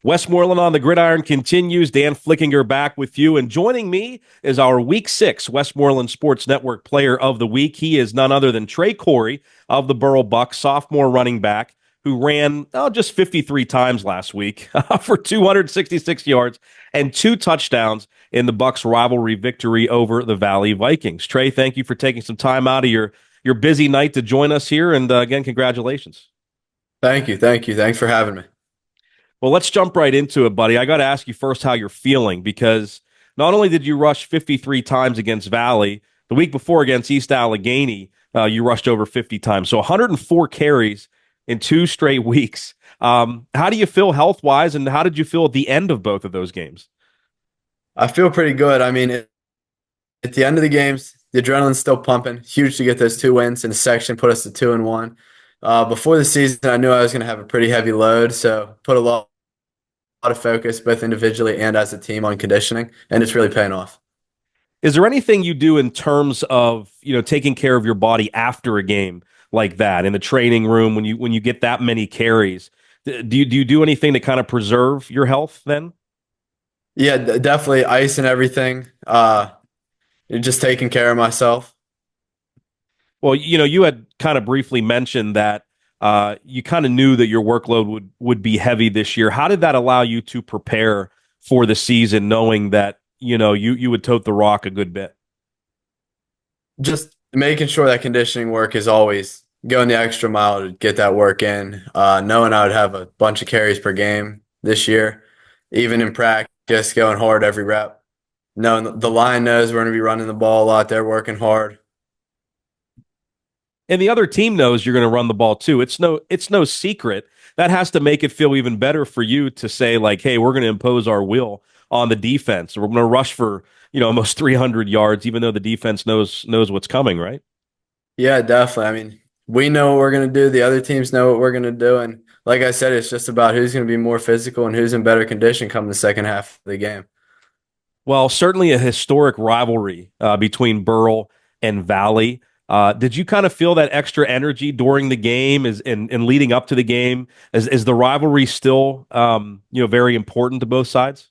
Westmoreland on the Gridiron continues. Dan Flickinger back with you. And joining me is our Week 6 Westmoreland Sports Network Player of the Week. He is none other than Trey Coury of the Burrell Bucks, sophomore running back who ran just 53 times last week for 266 yards and 2 touchdowns in the Bucks' rivalry victory over the Valley Vikings. Trey, thank you for taking some time out of your busy night to join us here. And again, congratulations. Thank you. Thank you. Thanks for having me. Well, let's jump right into it, buddy. I got to ask you first how you're feeling because not only did you rush 53 times against Valley, the week before against East Allegheny, you rushed over 50 times. So 104 carries in 2 straight weeks. How do you feel health-wise, and how did you feel at the end of both of those games? I feel pretty good. I mean, at the end of the games, the adrenaline's still pumping. Huge to get those 2 wins in the section, put us to 2-1. Before the season, I knew I was going to have a pretty heavy load, so put a lot of focus, both individually and as a team, on conditioning, and it's really paying off. Is there anything you do in terms of, taking care of your body after a game like that in the training room when you get that many carries? Do you do anything to kind of preserve your health then? Yeah, definitely ice and everything. Just taking care of myself. Well, you had kind of briefly mentioned that you kind of knew that your workload would be heavy this year. How did that allow you to prepare for the season, knowing that you would tote the rock a good bit? Just making sure that conditioning work is always going the extra mile to get that work in. Knowing I would have a bunch of carries per game this year, even in practice, going hard every rep. Knowing the line knows we're going to be running the ball a lot. They're working hard. And the other team knows you're going to run the ball too. It's no secret. That has to make it feel even better for you to say, like, hey, we're going to impose our will on the defense. We're going to rush for, almost 300 yards, even though the defense knows what's coming, right? Yeah, definitely. I mean, we know what we're going to do. The other teams know what we're going to do. And like I said, it's just about who's going to be more physical and who's in better condition come the second half of the game. Well, certainly a historic rivalry between Burrell and Valley. Did you kind of feel that extra energy during the game and leading up to the game? Is the rivalry still very important to both sides?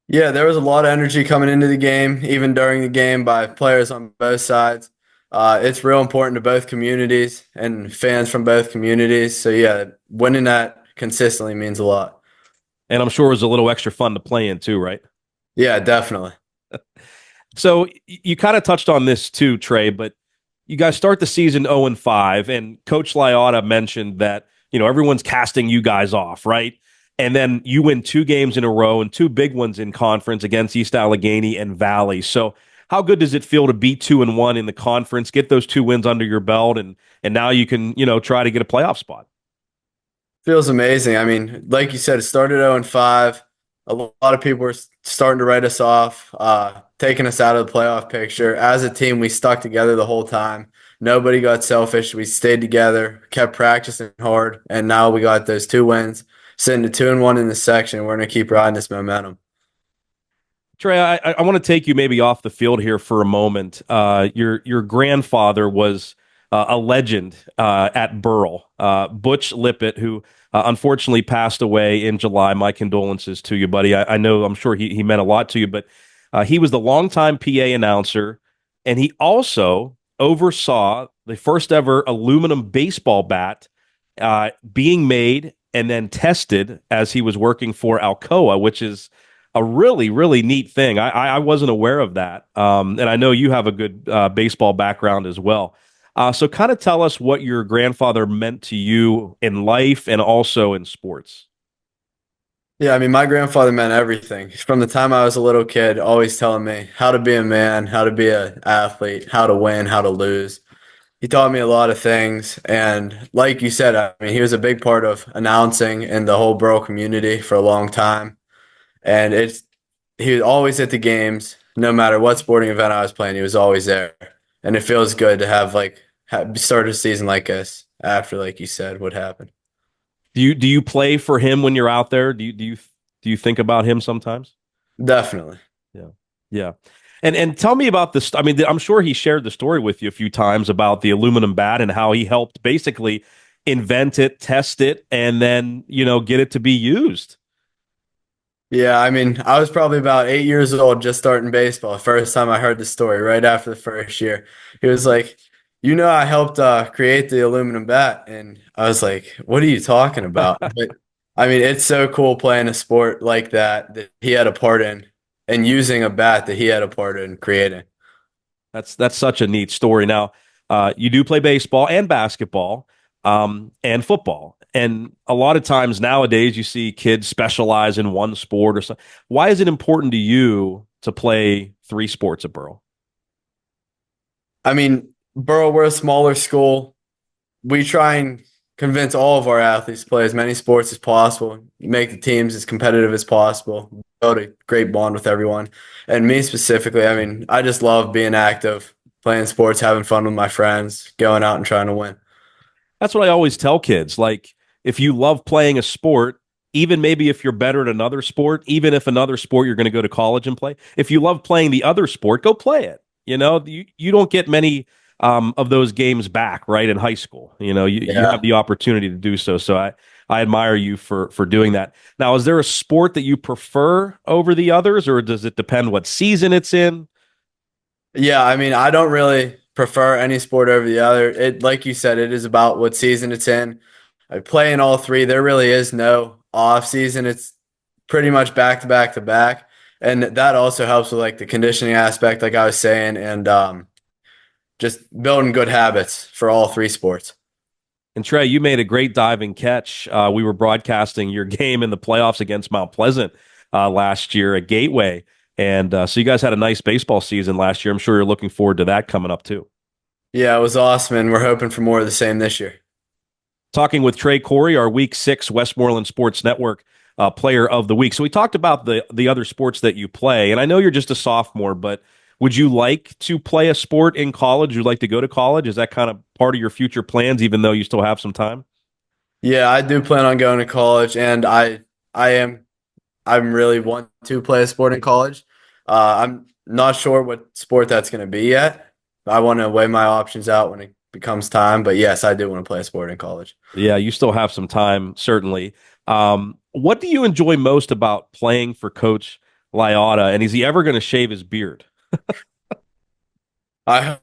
Yeah, there was a lot of energy coming into the game, even during the game, by players on both sides. It's real important to both communities and fans from both communities. So yeah, winning that consistently means a lot. And I'm sure it was a little extra fun to play in too, right? Yeah, definitely. So you kind of touched on this too, Trey, but you guys start the season 0-5, and Coach Liotta mentioned that, everyone's casting you guys off, right? And then you win 2 games in a row and 2 big ones in conference against East Allegheny and Valley. So how good does it feel to be 2-1 in the conference, get those 2 wins under your belt, and now you can, try to get a playoff spot? Feels amazing. I mean, like you said, it started 0-5. A lot of people were starting to write us off, taking us out of the playoff picture. As a team, we stuck together the whole time. Nobody got selfish. We stayed together, kept practicing hard, and now we got those 2 wins, sitting at 2-1 in the section. We're going to keep riding this momentum. Trey, I want to take you maybe off the field here for a moment. Your grandfather was a legend at Burrell, Butch Lippett, who unfortunately passed away in July. My condolences to you, buddy. I know, I'm sure he meant a lot to you, but he was the longtime PA announcer, and he also oversaw the first ever aluminum baseball bat being made and then tested as he was working for Alcoa, which is a really, really neat thing. I wasn't aware of that. And I know you have a good baseball background as well. So kind of tell us what your grandfather meant to you in life and also in sports. Yeah, I mean, my grandfather meant everything. From the time I was a little kid, always telling me how to be a man, how to be an athlete, how to win, how to lose. He taught me a lot of things. And like you said, I mean, he was a big part of announcing in the whole Burrell community for a long time. And he was always at the games, no matter what sporting event I was playing, he was always there. And it feels good to have start a season like this after, like you said, what happened. Do you play for him when you're out there? Do you think about him sometimes? Definitely. Yeah. Yeah. And tell me about this. I mean, I'm sure he shared the story with you a few times about the aluminum bat and how he helped basically invent it, test it, and then, get it to be used. Yeah, I mean, I was probably about 8 years old just starting baseball. First time I heard the story, right after the first year. He was like, I helped create the aluminum bat. And I was like, what are you talking about? But I mean, it's so cool playing a sport like that he had a part in and using a bat that he had a part in creating. That's such a neat story. Now, you do play baseball and basketball, and football, and a lot of times nowadays you see kids specialize in one sport or something. Why is it important to you to play three sports at Burrell? I mean, Burrow, we're a smaller school. We try and convince all of our athletes to play as many sports as possible, make the teams as competitive as possible, build a great bond with everyone. And me specifically, I mean, I just love being active, playing sports, having fun with my friends, going out and trying to win. That's what I always tell kids. Like, if you love playing a sport, even maybe if you're better at another sport, even if another sport you're going to go to college and play, if you love playing the other sport, go play it. You don't get many of those games back, right, in high school. You have Yeah. the opportunity to do so. So I admire you for doing that. Now, is there a sport that you prefer over the others, or does it depend what season it's in? Yeah, I mean, I don't really prefer any sport over the other. It, like you said, it is about what season it's in. I play in all three. There really is no off season. It's pretty much back to back to back. And that also helps with like the conditioning aspect, like I was saying, and just building good habits for all three sports. And Trey, you made a great diving catch. We were broadcasting your game in the playoffs against Mount Pleasant last year at Gateway. And so you guys had a nice baseball season last year. I'm sure you're looking forward to that coming up too. Yeah, it was awesome, and we're hoping for more of the same this year. Talking with Trey Coury, our Week 6 Westmoreland Sports Network Player of the Week. So we talked about the other sports that you play, and I know you're just a sophomore, but would you like to play a sport in college? Would you like to go to college? Is that kind of part of your future plans, even though you still have some time? Yeah, I do plan on going to college, and I'm really want to play a sport in college. I'm not sure what sport that's going to be yet. I want to weigh my options out when it becomes time. But yes, I do want to play a sport in college. Yeah, you still have some time, certainly. What do you enjoy most about playing for Coach Lyotta? And is he ever going to shave his beard? I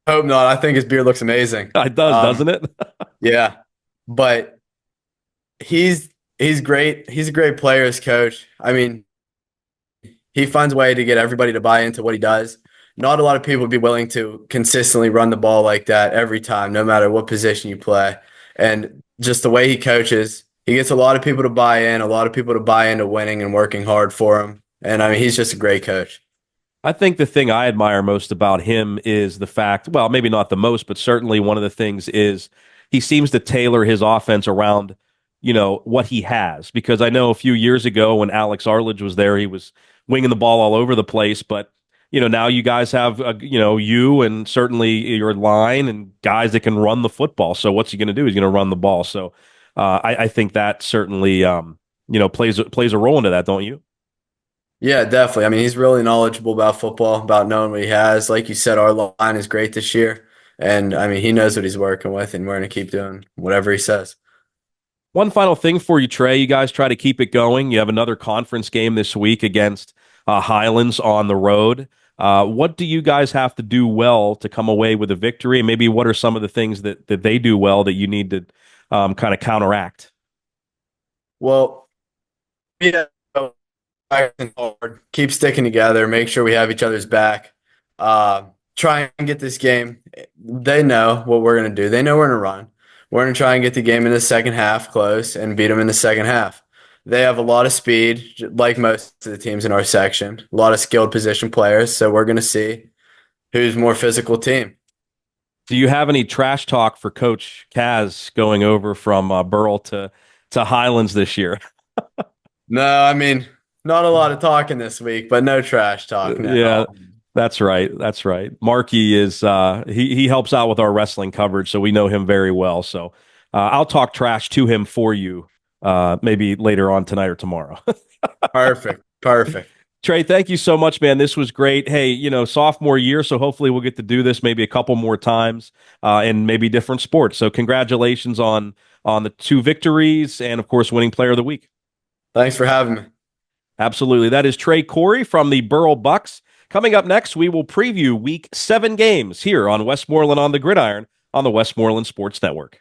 hope not. I think his beard looks amazing. It does, doesn't it? Yeah, but he's great. He's a great player's coach. I mean, he finds a way to get everybody to buy into what he does. Not a lot of people would be willing to consistently run the ball like that every time, no matter what position you play. And just the way he coaches, he gets a lot of people to buy in, a lot of people to buy into winning and working hard for him. And I mean, he's just a great coach. I think the thing I admire most about him is the fact, well, maybe not the most, but certainly one of the things is he seems to tailor his offense around, what he has. Because I know a few years ago when Alex Arledge was there, he was winging the ball all over the place. But, now you guys have, you and certainly your line and guys that can run the football. So what's he going to do? He's going to run the ball. So I think that certainly, plays a role into that, don't you? Yeah, definitely. I mean, he's really knowledgeable about football, about knowing what he has. Like you said, our line is great this year. And I mean, he knows what he's working with, and we're going to keep doing whatever he says. One final thing for you, Trey. You guys try to keep it going. You have another conference game this week against Highlands on the road. What do you guys have to do well to come away with a victory? And maybe what are some of the things that they do well that you need to kind of counteract? Well, yeah, practicing hard, keep sticking together, make sure we have each other's back. Uh, Try and get this game. They know what we're going to do. They know we're going to run. We're going to try and get the game in the second half close and beat them in the second half. They have a lot of speed, like most of the teams in our section, a lot of skilled position players. So we're going to see who's more physical team. Do you have any trash talk for Coach Kaz going over from Burrell to Highlands this year? No, I mean, not a lot of talking this week, but no trash talk. Yeah, No. that's right. That's right. Marky is he helps out with our wrestling coverage, so we know him very well. So I'll talk trash to him for you maybe later on tonight or tomorrow. Perfect. Perfect. Trey, thank you so much, man. This was great. Hey, sophomore year, so hopefully we'll get to do this maybe a couple more times in maybe different sports. So congratulations on the two victories and of course winning player of the week. Thanks for having me. Absolutely. That is Trey Coury from the Burrell Bucks. Coming up next, we will preview Week 7 games here on Westmoreland on the Gridiron on the Westmoreland Sports Network.